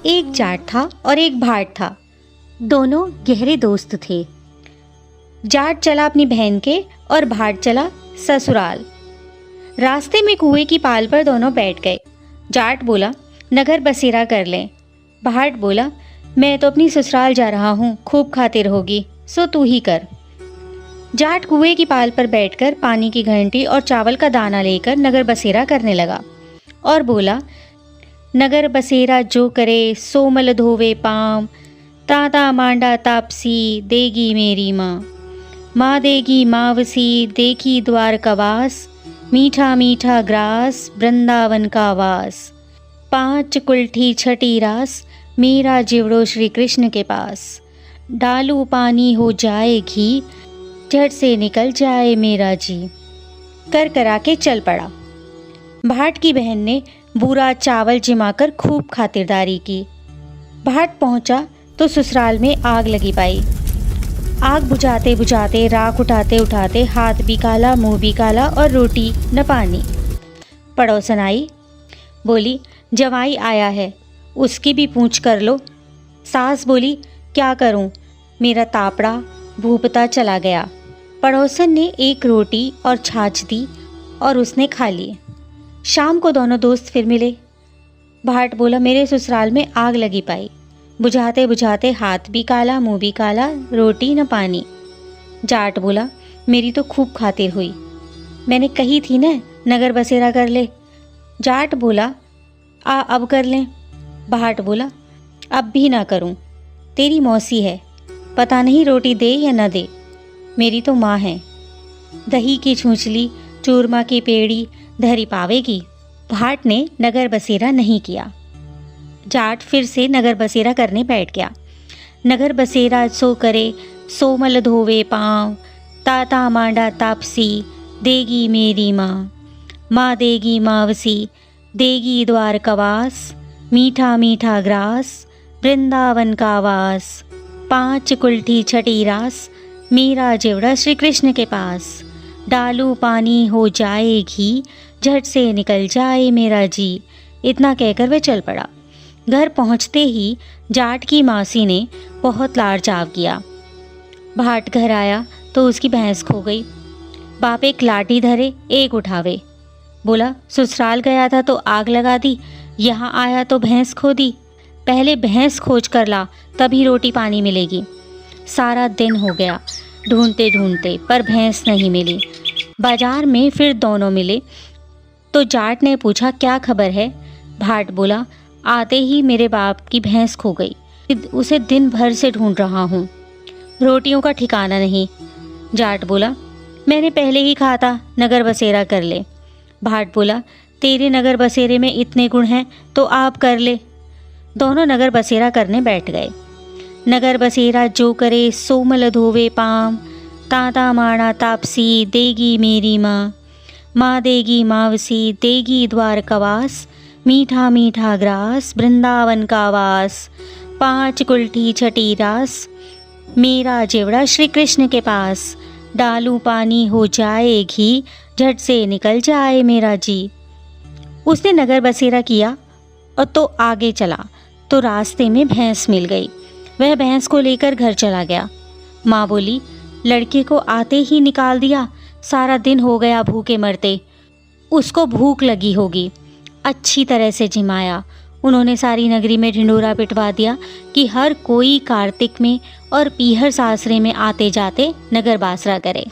एक जाट था और एक भाट था। दोनों गहरे दोस्त थे। जाट चला अपनी बहन के और भाट चला ससुराल। रास्ते में कुएं की पाल पर दोनों बैठ गए। जाट बोला, नगर बसेरा कर लें। भाट बोला, मैं तो अपनी ससुराल जा रहा हूँ, खूब खातिर होगी, सो तू ही कर। जाट कुएं की पाल पर बैठकर पानी की घंटी और चावल का दाना लेकर नगर बसेरा करने लगा और बोला, नगर बसेरा जो करे सो मल धोवे पाँव, ताता मांडा तापसी देगी मेरी माँ देगी मावसी देखी द्वार का वास, मीठा मीठा ग्रास वृंदावन का वास, 5 कुल्ठी छठी रास मेरा जिवड़ो श्री कृष्ण के पास, डालू पानी हो जाए घी झट से निकल जाए मेरा जी। कर करा के चल पड़ा। भाट की बहन ने बुरा चावल जिमाकर खूब खातिरदारी की। भाट पहुंचा तो ससुराल में आग लगी पाई। आग बुझाते बुझाते, राख उठाते उठाते हाथ भी काला, मुंह भी काला और रोटी न पानी। पड़ोसन आई, बोली, जवाई आया है, उसकी भी पूछ कर लो। सास बोली, क्या करूं, मेरा तापड़ा भूपता चला गया। पड़ोसन ने एक रोटी और छाछ दी और उसने खा ली। शाम को दोनों दोस्त फिर मिले। भाट बोला, मेरे ससुराल में आग लगी पाई, बुझाते बुझाते हाथ भी काला, मुंह भी काला, रोटी न पानी। जाट बोला, मेरी तो खूब खातिर हुई, मैंने कही थी न नगर बसेरा कर ले। जाट बोला, अब कर लें। भाट बोला, अब भी ना करूं, तेरी मौसी है, पता नहीं रोटी दे या न दे, मेरी तो माँ है। दही की छूछली चूरमा की पेड़ी धरी पावेगी। भाट ने नगर बसेरा नहीं किया। जाट फिर से नगर बसेरा करने बैठ गया। नगर बसेरा सो करे सो मल धोवे पाँव, ताता मांडा तापसी देगी मेरी माँ देगी मावसी देगी द्वार का वास, मीठा मीठा ग्रास वृंदावन का वास, 5 कुल्ठी छठी रास मेरा जिवड़ा श्री कृष्ण के पास, डालू पानी हो जाए घी झट से निकल जाए मेरा जी। इतना कहकर वह चल पड़ा। घर पहुंचते ही जाट की मासी ने बहुत लाड़ चाव किया। भाट घर आया तो उसकी भैंस खो गई। बाप एक लाठी धरे एक उठावे। बोला, ससुराल गया था तो आग लगा दी, यहाँ आया तो भैंस खो दी। पहले भैंस खोज कर ला, तभी रोटी पानी मिलेगी। सारा दिन हो गया ढूंढते ढूंढते, पर भैंस नहीं मिली। बाजार में फिर दोनों मिले तो जाट ने पूछा, क्या खबर है। भाट बोला, आते ही मेरे बाप की भैंस खो गई, उसे दिन भर से ढूंढ रहा हूँ, रोटियों का ठिकाना नहीं। जाट बोला, मैंने पहले ही कहा था नगर बसेरा कर ले। भाट बोला, तेरे नगर बसेरे में इतने गुण हैं तो आप कर ले। दोनों नगर बसेरा करने बैठ गए। नगर बसेरा जो करे सो मल धोवे पाँव, ताता माणा तापसी देगी मेरी माँ देगी मावसी देगी द्वार का वास, मीठा मीठा ग्रास वृंदावन का वास, 5 कुल्ठी छठी रास मेरा जिवड़ा श्री कृष्ण के पास, डालू पानी हो जाए घी झट से निकल जाए मेरा जी। उसने नगर बसेरा किया और तो आगे चला तो रास्ते में भैंस मिल गई। वह भैंस को लेकर घर चला गया। माँ बोली, लड़के को आते ही निकाल दिया, सारा दिन हो गया भूखे मरते, उसको भूख लगी होगी। अच्छी तरह से जिमाया। उन्होंने सारी नगरी में ढिंडोरा पिटवा दिया कि हर कोई कार्तिक में और पीहर सासरे में आते जाते नगर बासरा करे।